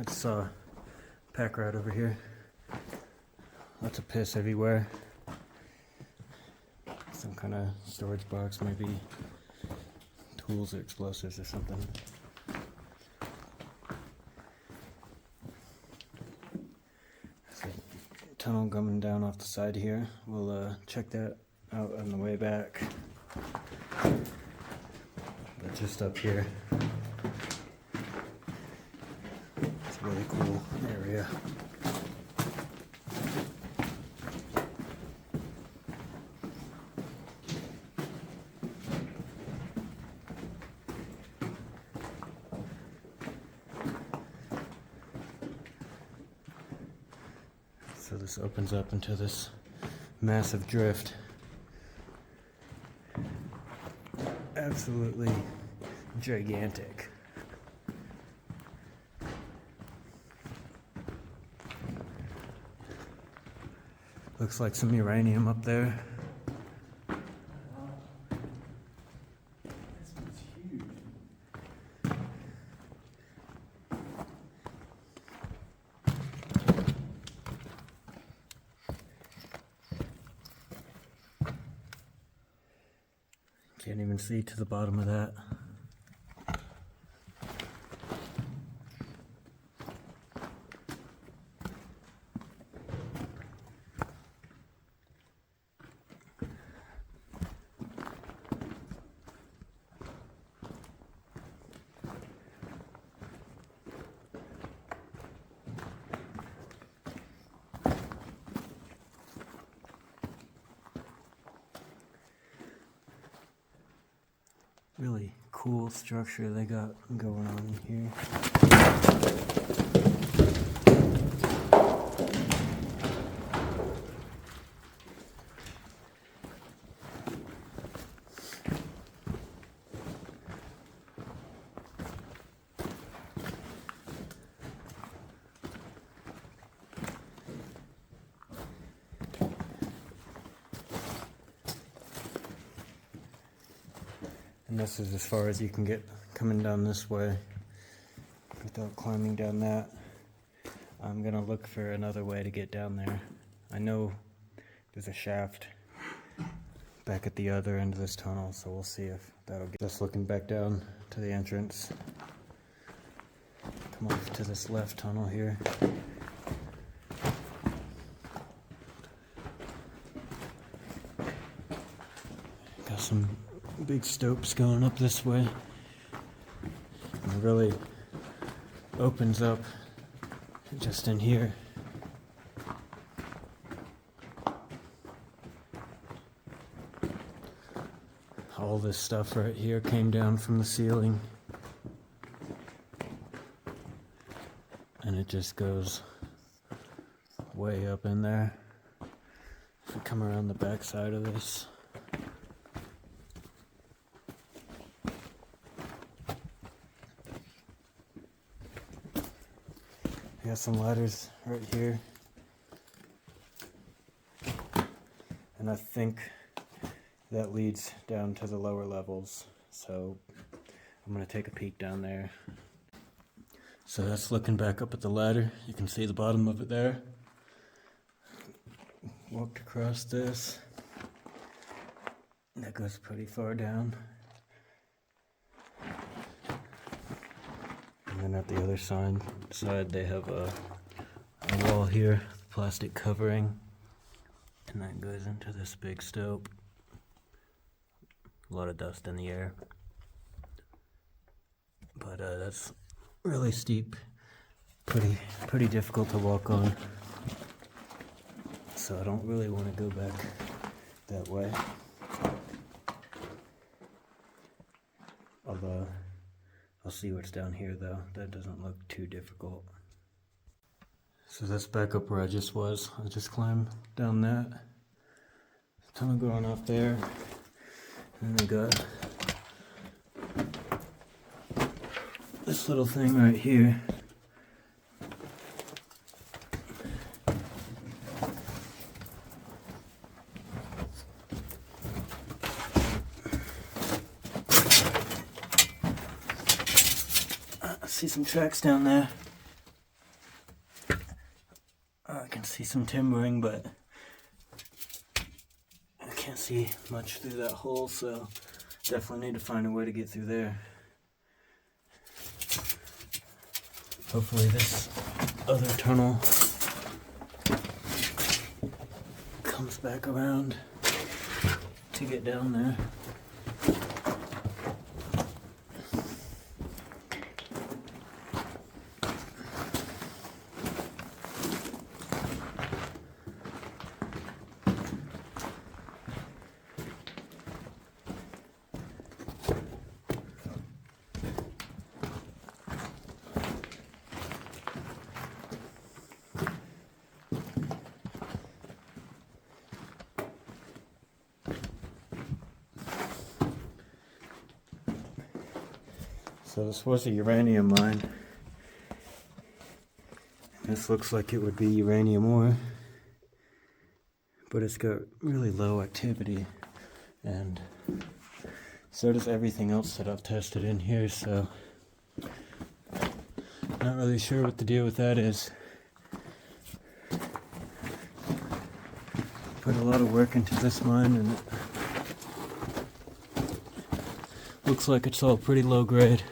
I just saw a pack rat over here. Lots of piss everywhere. Some kind of storage box, maybe tools or explosives or something. There's a tunnel coming down off the side here. We'll check that out on the way back. But just up here, it's a really cool area. So this opens up into this massive drift. Absolutely gigantic. Looks like some uranium up there. This one's huge. Can't even see to the bottom of that. Really cool structure they got going on here. And this is as far as you can get coming down this way without climbing down that. I'm gonna look for another way to get down there. I know there's a shaft back at the other end of this tunnel, so we'll see if that'll get us looking back down to the entrance. Come off to this left tunnel here. Got some big stopes going up this way. And it really opens up just in here. All this stuff right here came down from the ceiling. And it just goes way up in there. If we come around the back side of this, I got some ladders right here, and I think that leads down to the lower levels, so I'm going to take a peek down there. So that's looking back up at the ladder. You can see the bottom of it there. Walked across this. That goes pretty far down. And then at the other side they have a wall here, plastic covering, and that goes into this big stope. A lot of dust in the air, but that's really steep, pretty difficult to walk on, so I don't really want to go back that way. Although I'll see what's down here though. That doesn't look too difficult. So that's back up where I just was. I just climbed down that. Tunnel going off there. And we got this little thing right here. I see some tracks down there. see some timbering, but I can't see much through that hole, so definitely need to find a way to get through there. Hopefully this other tunnel comes back around to get down there. So this was a uranium mine. This looks like it would be uranium ore, but it's got really low activity, and so does everything else that I've tested in here, so not really sure what the deal with that is. Put a lot of work into this mine, and it looks like it's all pretty low grade.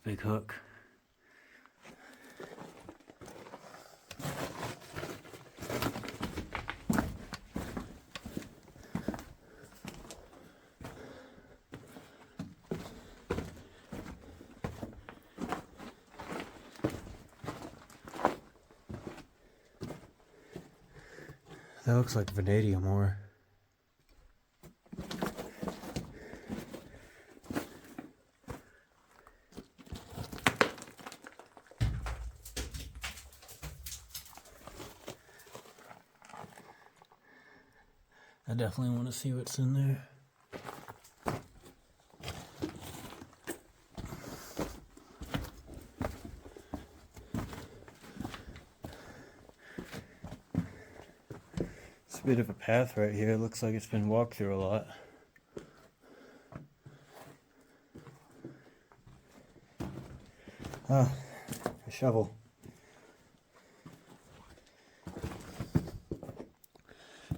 Big hook. That looks like vanadium ore. I definitely want to see what's in there. It's a bit of a path right here. It looks like it's been walked through a lot. Ah, a shovel.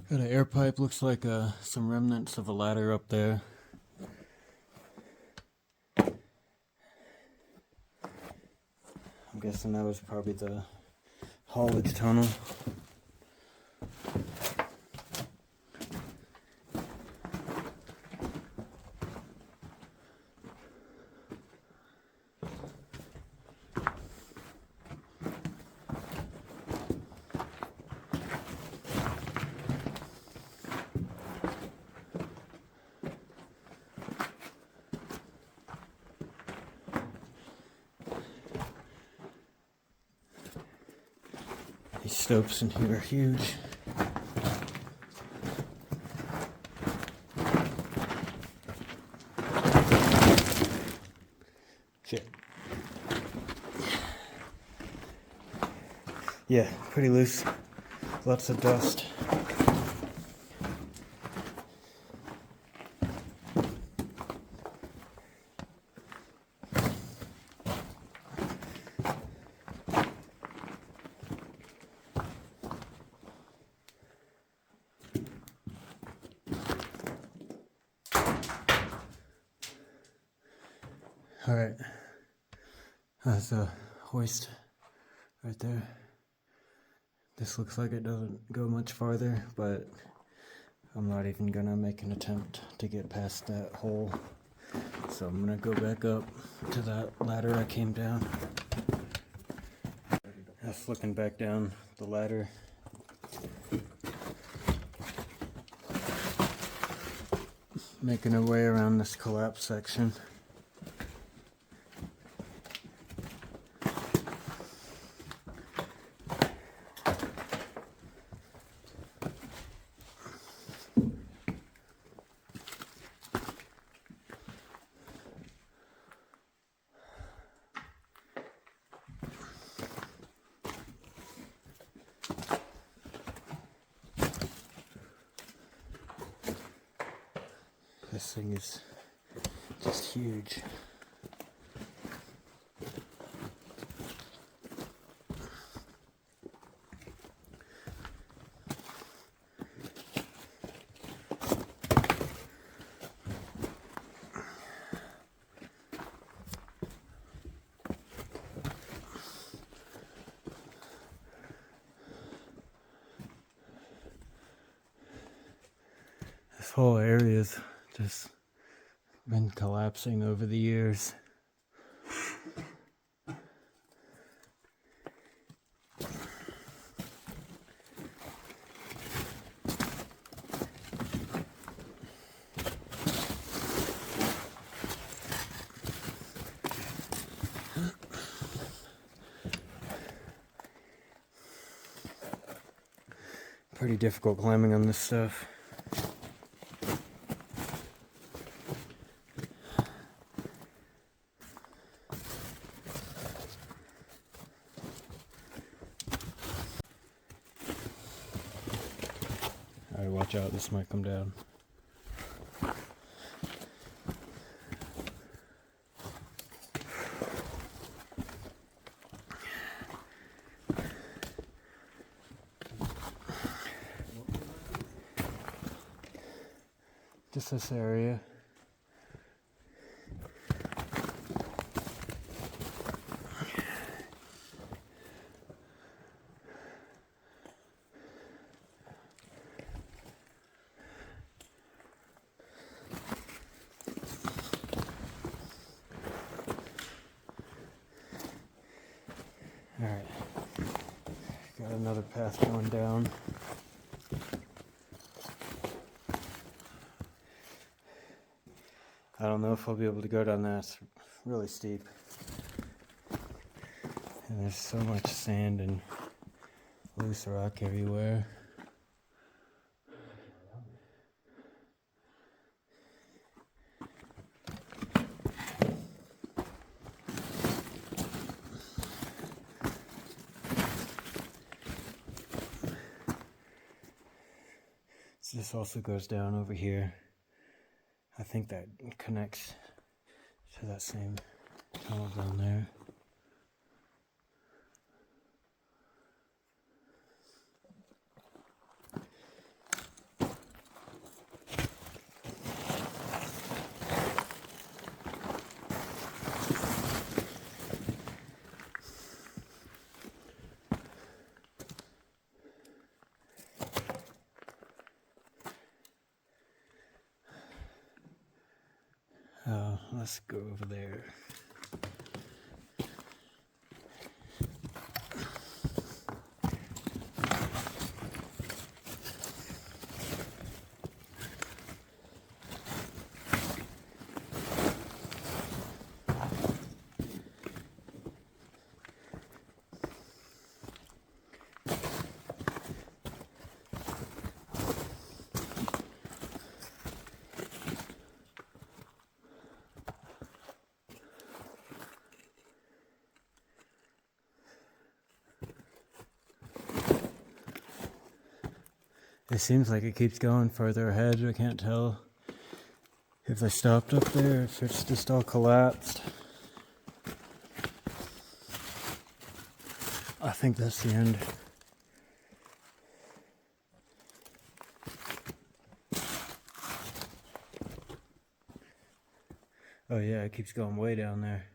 Got an air pipe, looks like some remnants of a ladder up there. I'm guessing that was probably the haulage tunnel. These stopes in here are huge. Shit. Yeah, pretty loose. Lots of dust. Alright, that's a hoist right there. This looks like it doesn't go much farther, but I'm not even gonna make an attempt to get past that hole. So I'm gonna go back up to that ladder I came down. Just looking back down the ladder. Making our way around this collapse section. This thing is Just huge. This whole area's just been collapsing over the years. Pretty difficult climbing on this stuff. Alright, watch out, this might come down. Just this area. Alright, got another path going down. I don't know if I'll be able to go down that. It's really steep. And there's so much sand and loose rock everywhere. So this also goes down over here. I think that connects to that same tunnel down there. Let's go over there. It seems like it keeps going further ahead. I can't tell if I stopped up there, if it's just all collapsed. I think that's the end. Oh yeah, it keeps going way down there.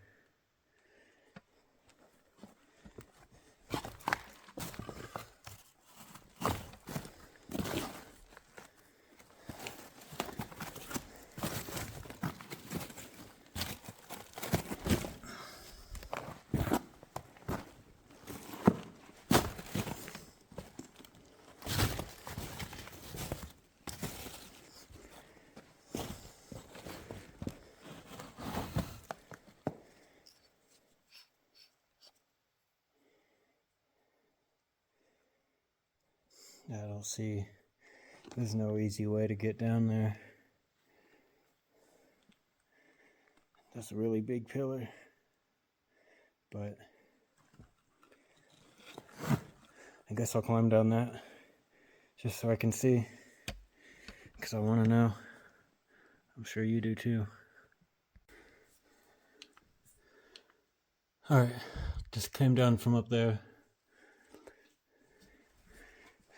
I don't see, there's no easy way to get down there. That's a really big pillar, but I guess I'll climb down that just so I can see, because I want to know. I'm sure you do too. Alright, just came down from up there.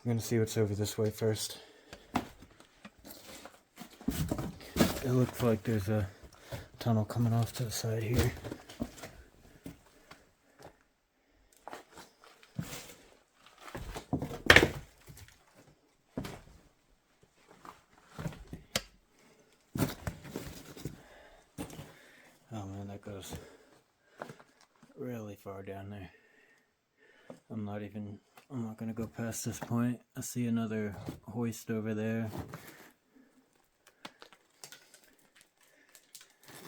I'm gonna see what's over this way first. It looks like there's a tunnel coming off to the side here. Oh man, that goes really far down there. I'm not gonna go past this point. I see another hoist over there.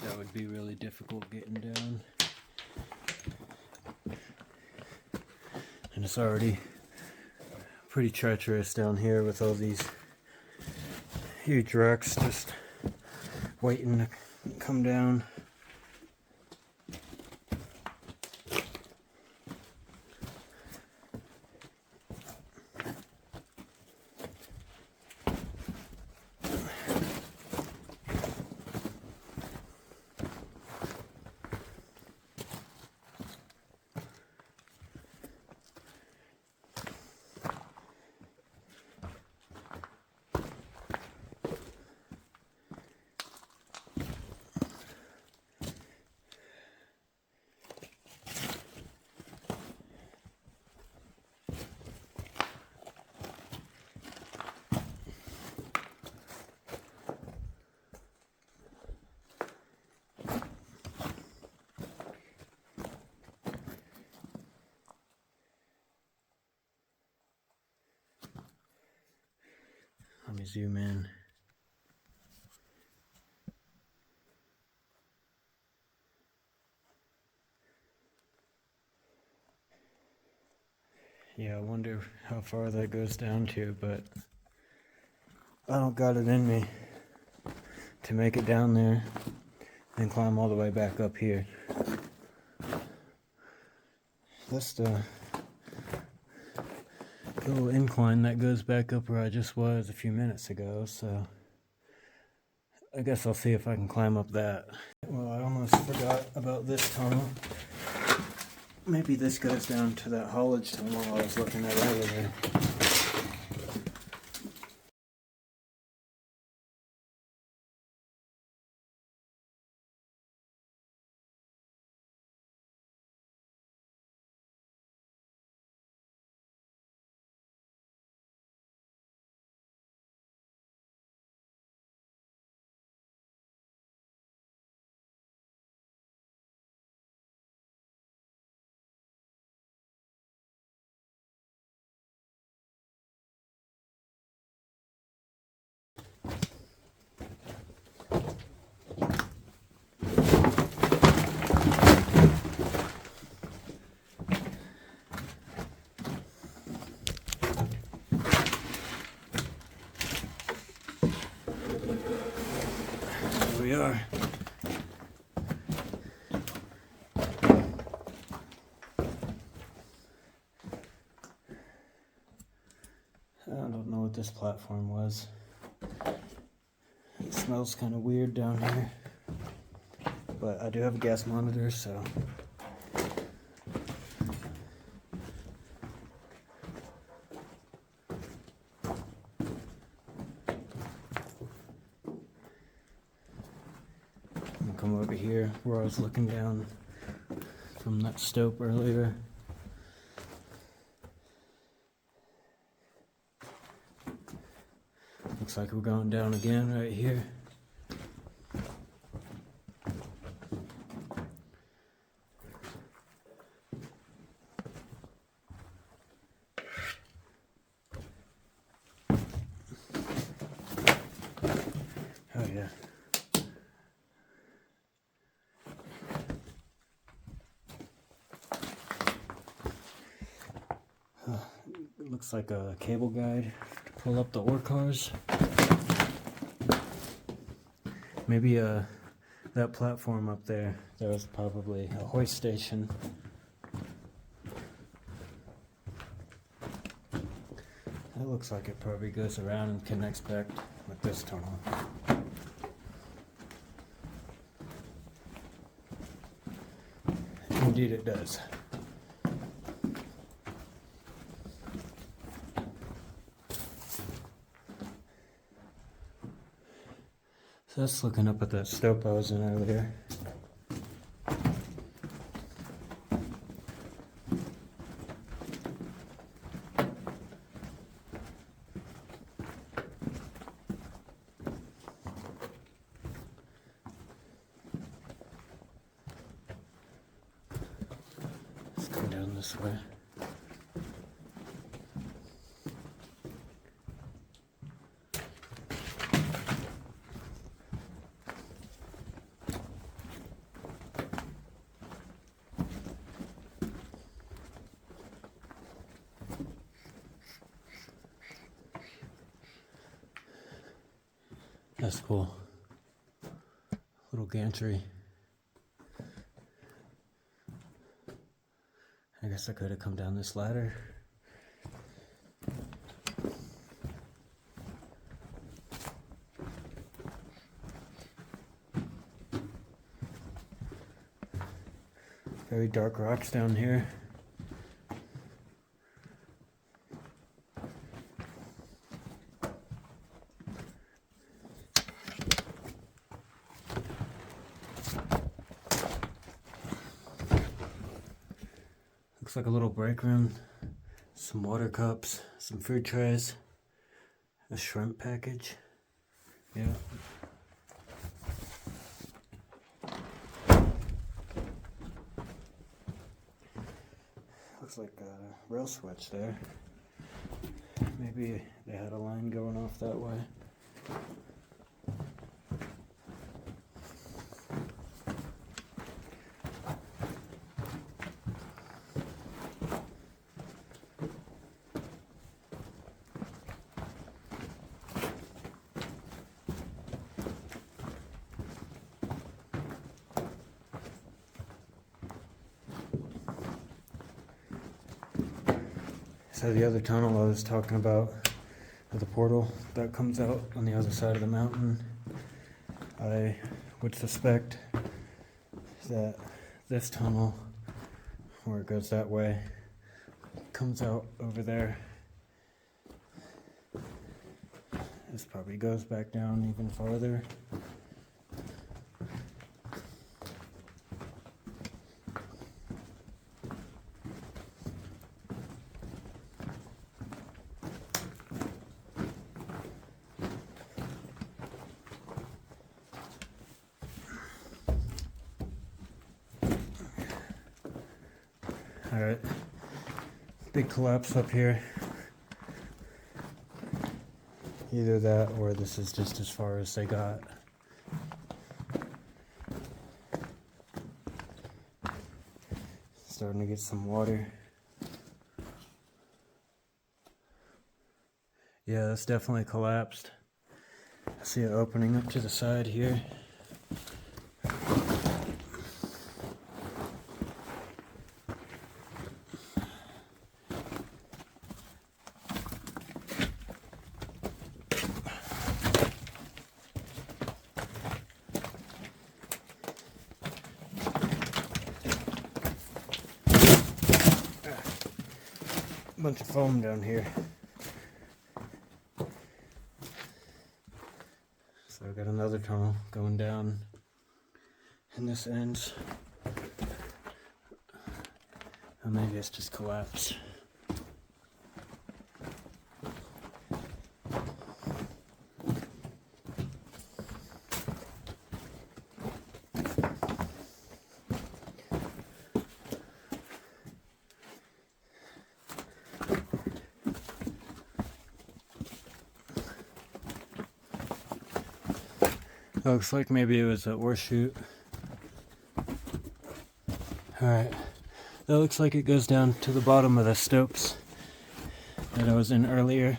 That would be really difficult getting down. And it's already pretty treacherous down here with all these huge rocks just waiting to come down. Let me zoom in. Yeah, I wonder how far that goes down to, but I don't got it in me to make it down there and climb all the way back up here. Just a little incline that goes back up where I just was a few minutes ago, so I guess I'll see if I can climb up that. Well, I almost forgot about this tunnel. Maybe this goes down to that haulage tunnel I was looking at earlier. Here we are. I don't know what this platform was. It smells kind of weird down here. But I do have a gas monitor, so I'm gonna come over here where I was looking down from that stope earlier. Looks like we're going down again right here. Oh yeah. It looks like a cable guide to pull up the ore cars. Maybe that platform up there, that was probably a hoist station. That looks like it probably goes around and connects back with this tunnel. indeed it does. So that's looking up at that stope I was in earlier. Let's go down this way. That's cool. Little gantry. I guess I could have come down this ladder. Very dark rocks down here. Looks like a little break room, some water cups, some food trays, a shrimp package. Yeah. Looks like a rail switch there. Maybe they had a line going off that way. So the other tunnel I was talking about, with the portal that comes out on the other side of the mountain, I would suspect that this tunnel, where it goes that way, comes out over there. This probably goes back down even farther. Alright, big collapse up here. Either that or this is just as far as they got. Starting to get some water. Yeah, that's definitely collapsed. I see it opening up to the side here. Bunch of foam down here. So I got another tunnel going down, and this ends. Or maybe it's just collapsed. Looks like maybe it was a ore chute. Alright, that looks like it goes down to the bottom of the stopes that I was in earlier,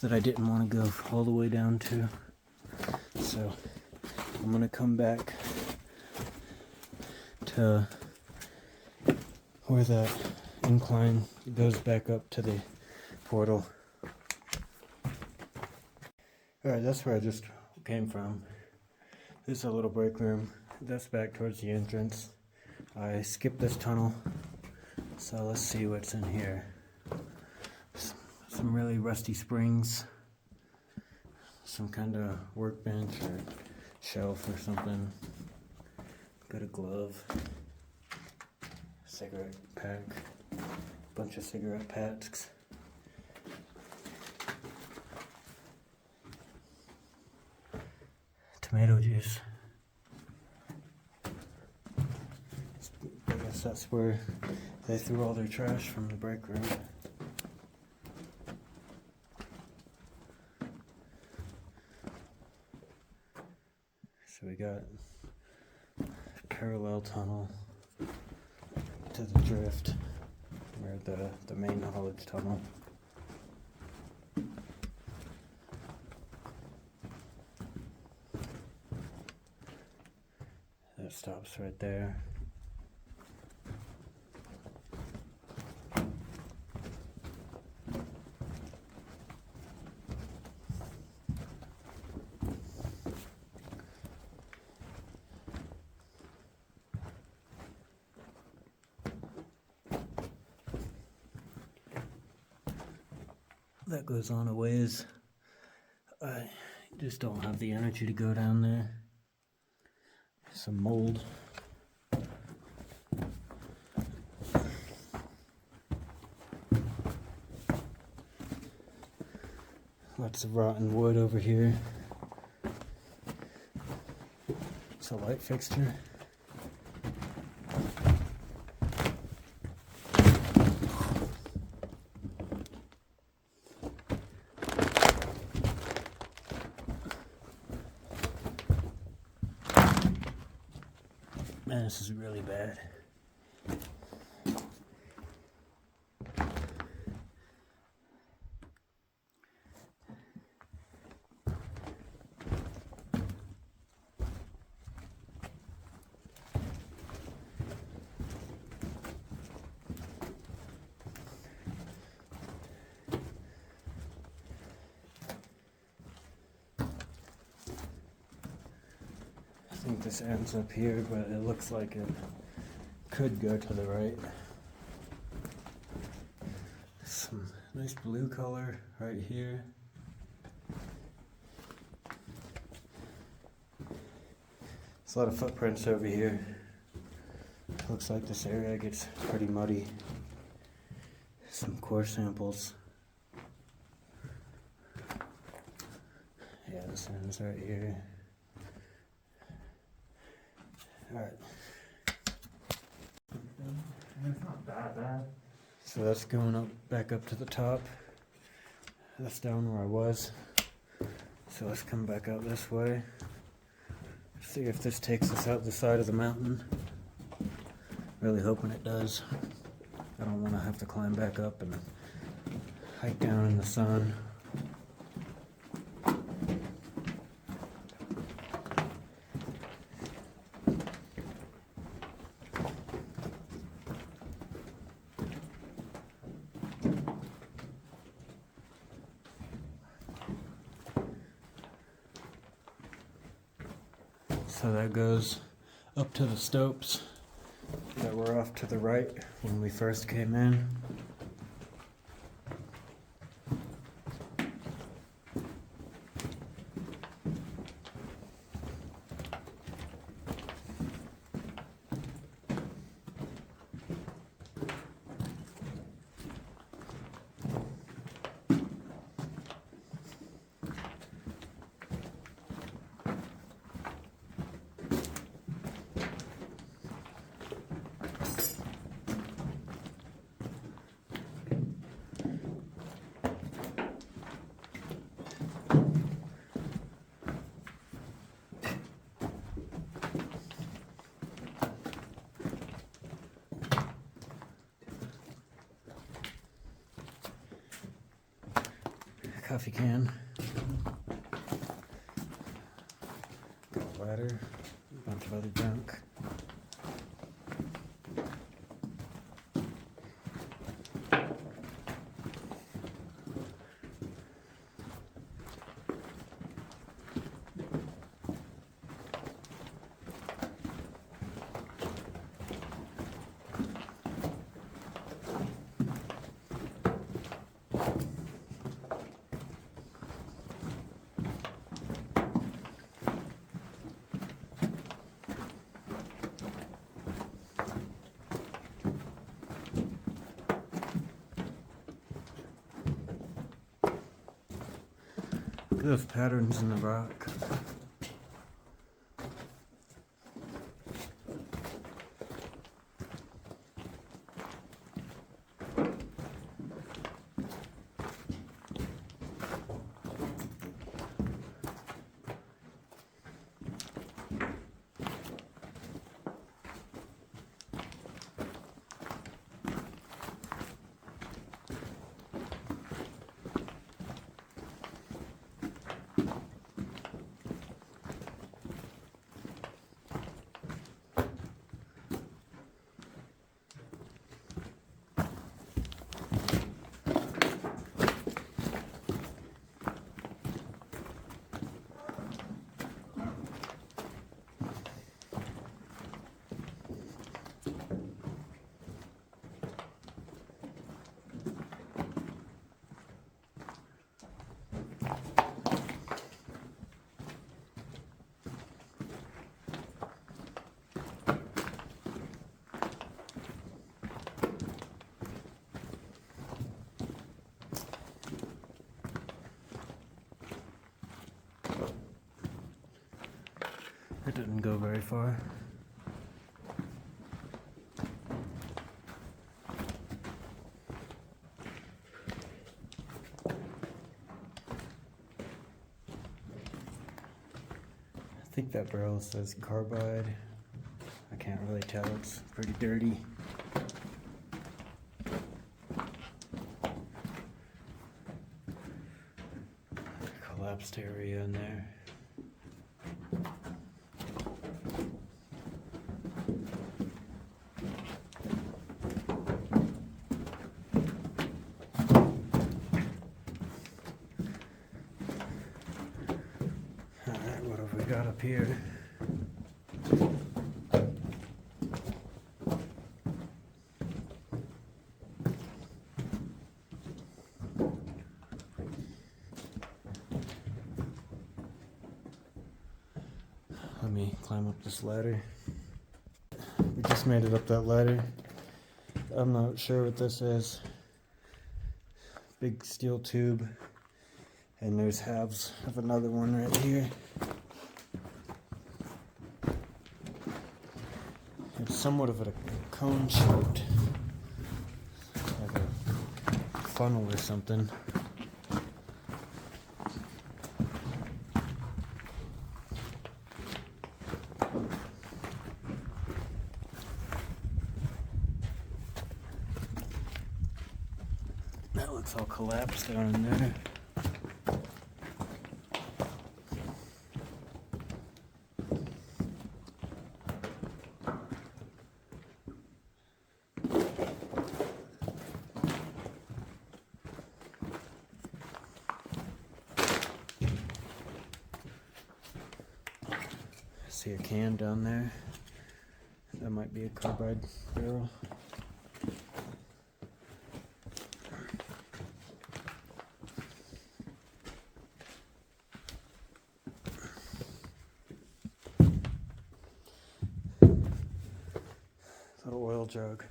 that I didn't want to go all the way down to. So I'm going to come back to where that incline goes back up to the portal. Alright, that's where I just came from. This is a little break room. That's back towards the entrance. I skipped this tunnel, so let's see what's in here. Some really rusty springs, some kind of workbench or shelf or something. Got a glove, cigarette pack, bunch of cigarette packs. Tomato juice. I guess that's where they threw all their trash from the break room. So we got a parallel tunnel to the drift, or the main haulage tunnel. That stops right there. That goes on a ways. I just don't have the energy to go down there. Some mold. Lots of rotten wood over here. It's a light fixture. Man, this is really bad. I think this ends up here, but it looks like it could go to the right. Some nice blue color right here. There's a lot of footprints over here. Looks like this area gets pretty muddy. Some core samples. Yeah, this ends right here. Alright. It's not that bad. So that's going up, back up to the top. That's down where I was. So let's come back out this way. See if this takes us out the side of the mountain. Really hoping it does. I don't want to have to climb back up and hike down in the sun. So that goes up to the stopes that were off to the right when we first came in. Coffee can. Got a ladder, a bunch of other junk. Look at those patterns in the rock. It didn't go very far. I think that barrel says carbide. I can't really tell, it's pretty dirty. Collapsed area in there. Alright, what have we got up here? Let me climb up this ladder. We just made it up that ladder. I'm not sure what this is. Big steel tube. And there's halves of another one right here. It's somewhat of a cone shaped. Like a funnel or something. That looks all collapsed down in there. See a can down there. That might be a carbide barrel. Little oil jug.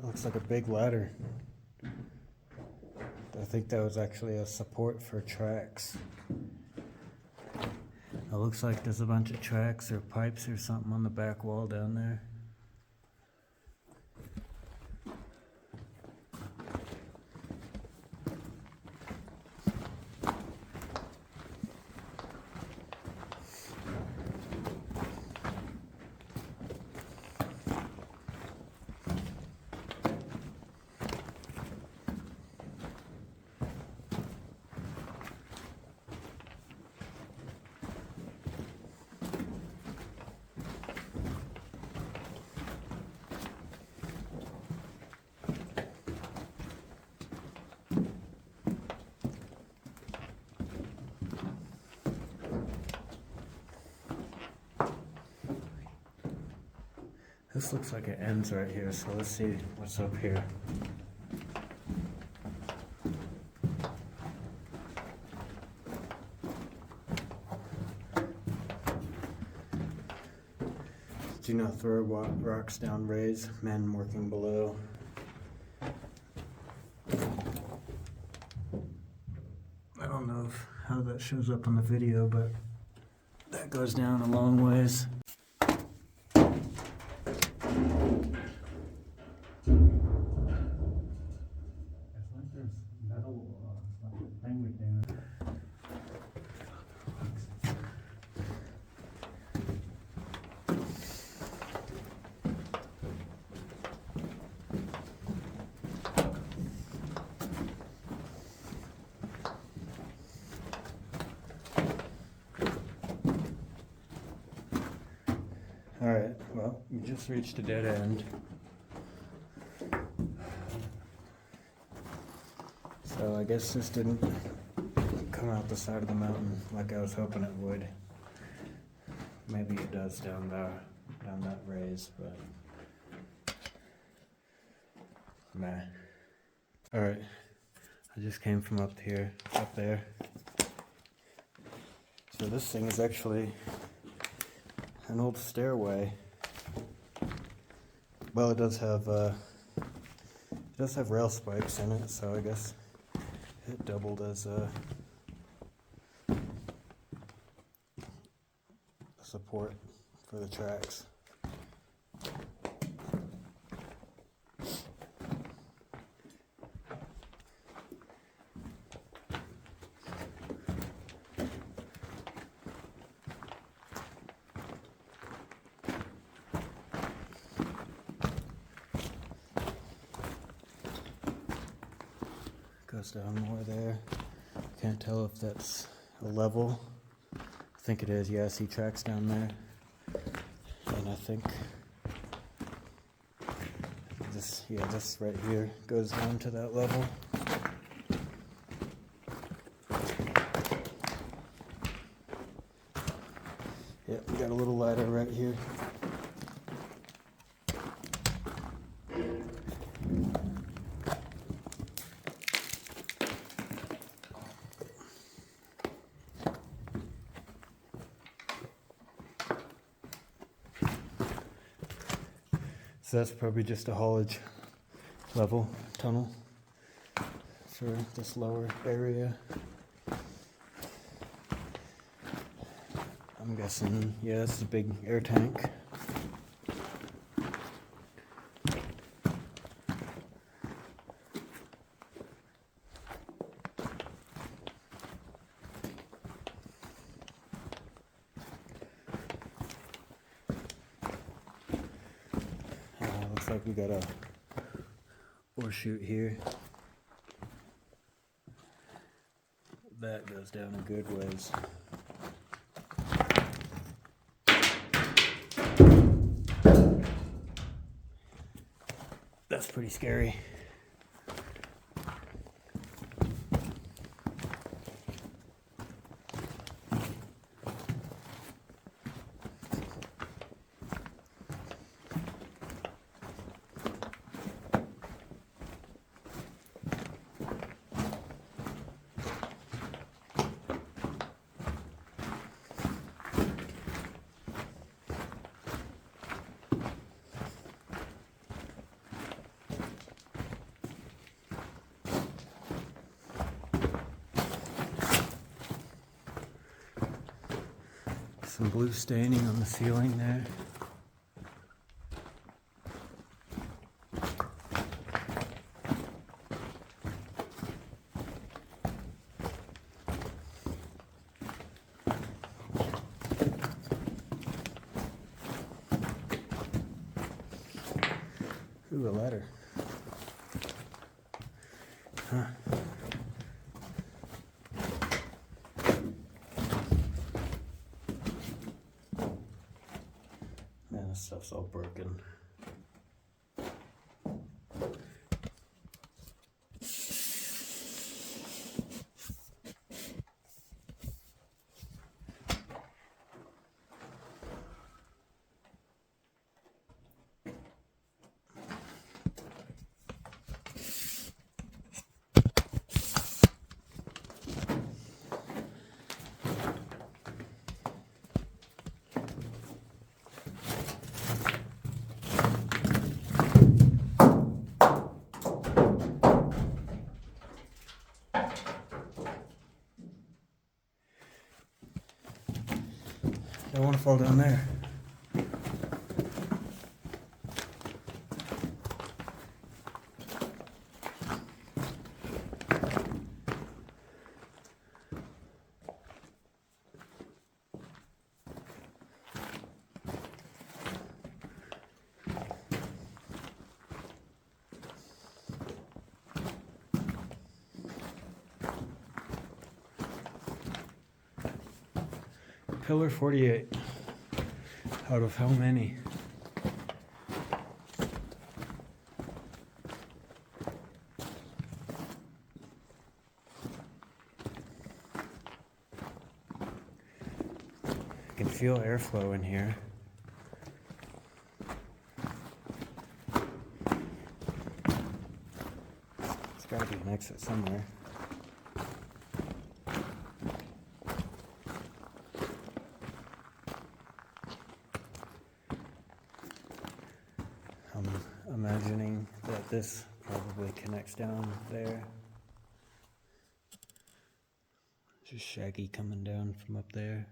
Looks like a big ladder. I think that was actually a support for tracks. It looks like there's a bunch of tracks or pipes or something on the back wall down there. This looks like it ends right here, so let's see what's up here. Do not throw rocks down rays, men working below. I don't know how that shows up on the video, but that goes down a long ways. Alright, well, we just reached a dead end. So I guess this didn't come out the side of the mountain like I was hoping it would. Maybe it does down that raise, but nah. Alright, I just came from up there. So this thing is actually an old stairway. Well, it does have rail spikes in it, so I guess it doubled as a support for the tracks. Goes down more there. Can't tell if that's a level. I think it is. Yeah, I see tracks down there. And I think this right here goes down to that level. Yep, we got a little ladder right here. So that's probably just a haulage level tunnel for this lower area. I'm guessing, yeah, this is a big air tank. Looks like we got a horseshoe here. That goes down a good ways. That's pretty scary. Some blue staining on the ceiling there. Ooh, a ladder. Huh. Man, this stuff's all broken. don't want to fall down there. Pillar 48. Out of how many? I can feel airflow in here. There's gotta be an exit somewhere. I'm imagining that this probably connects down there. Just Shaggy coming down from up there.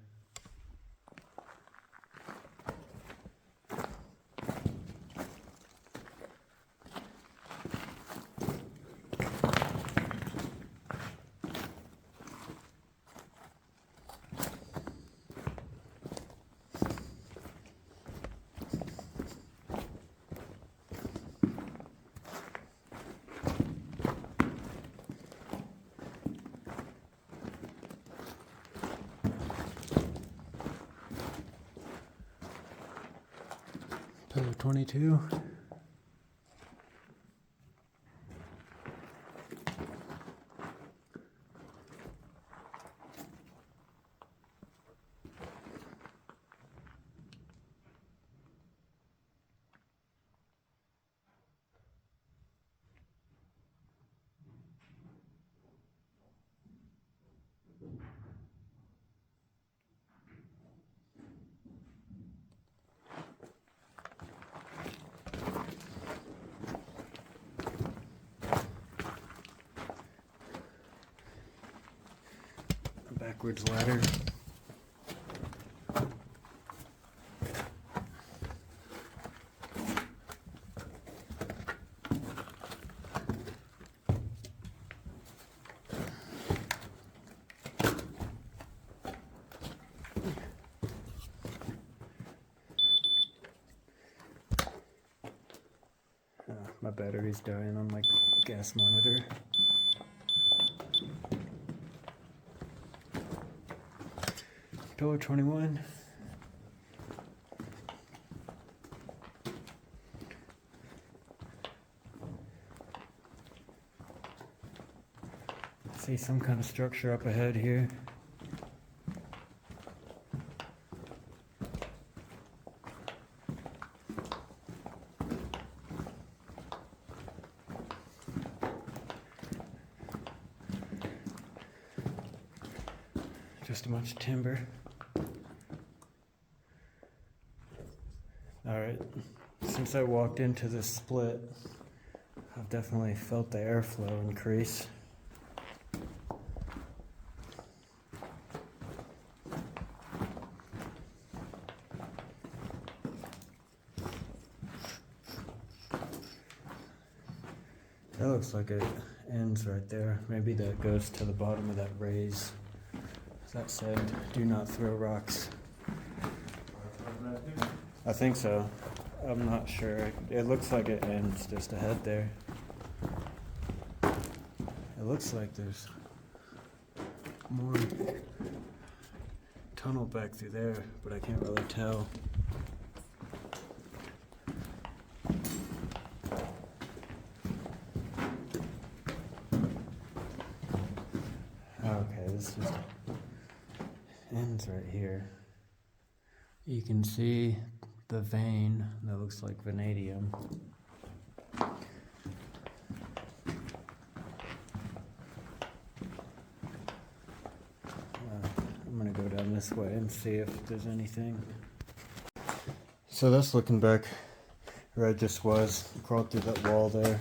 Pillar 22. Backwards ladder. My battery's dying on my gas monitor. Pillar 21. See some kind of structure up ahead here. Just a bunch of timber. Alright, since I walked into this split, I've definitely felt the airflow increase. That looks like it ends right there. Maybe that goes to the bottom of that raise. That said, do not throw rocks. I think so. I'm not sure. It looks like it ends just ahead there. It looks like there's more tunnel back through there, but I can't really tell. Okay, this just ends right here. You can see the vein that looks like vanadium. I'm gonna go down this way and see if there's anything. So that's looking back where I just was. Crawled through that wall there.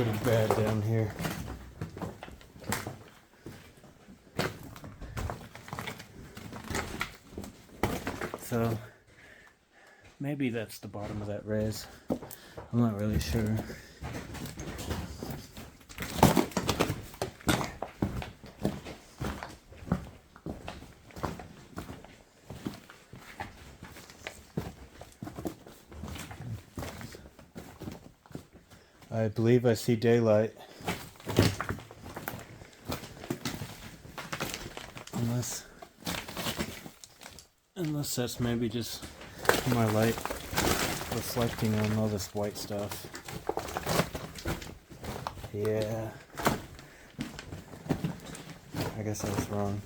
pretty bad down here. So maybe that's the bottom of that raise. I'm not really sure. I believe I see daylight. Unless that's maybe just my light reflecting on all this white stuff. Yeah. I guess I was wrong.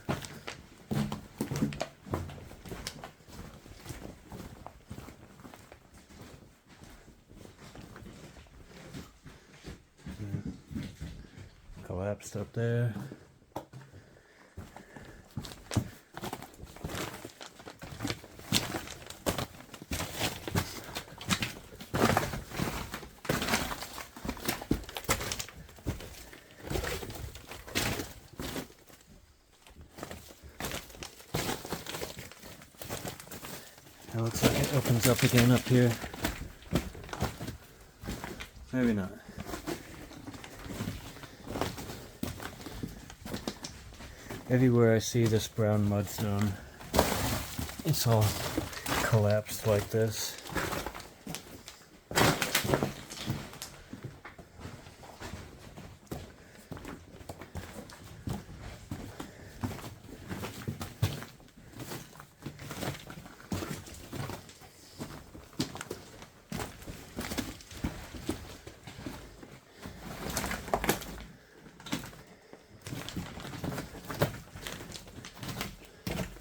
Collapsed up there. It looks like it opens up again up here. Maybe not. Everywhere I see this brown mudstone, it's all collapsed like this.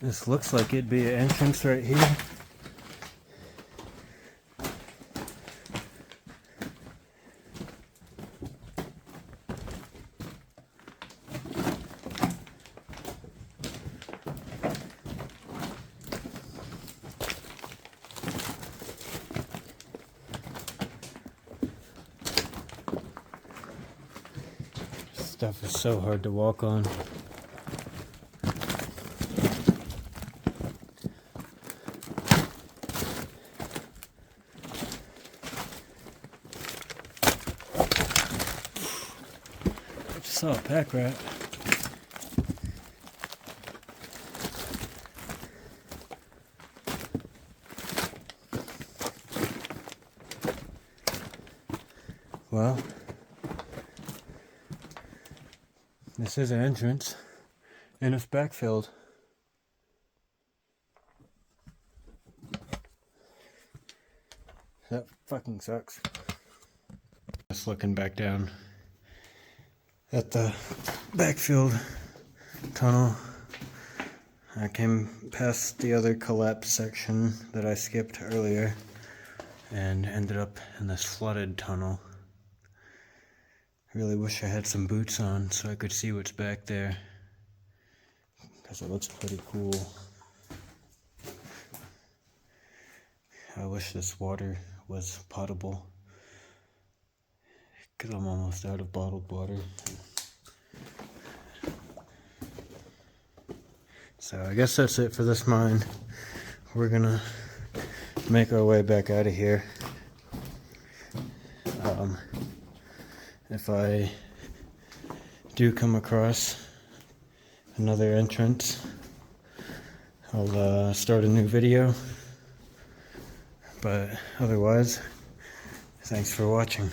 This looks like it'd be an entrance right here. Stuff is so hard to walk on. Saw a pack rat. Well, this is an entrance, and it's backfilled. That fucking sucks. Just looking back down at the backfilled tunnel. I came past the other collapsed section that I skipped earlier and ended up in this flooded tunnel. I really wish I had some boots on so I could see what's back there, because it looks pretty cool. I wish this water was potable, because I'm almost out of bottled water. So I guess that's it for this mine. We're gonna make our way back out of here. If I do come across another entrance, I'll start a new video. But otherwise, thanks for watching.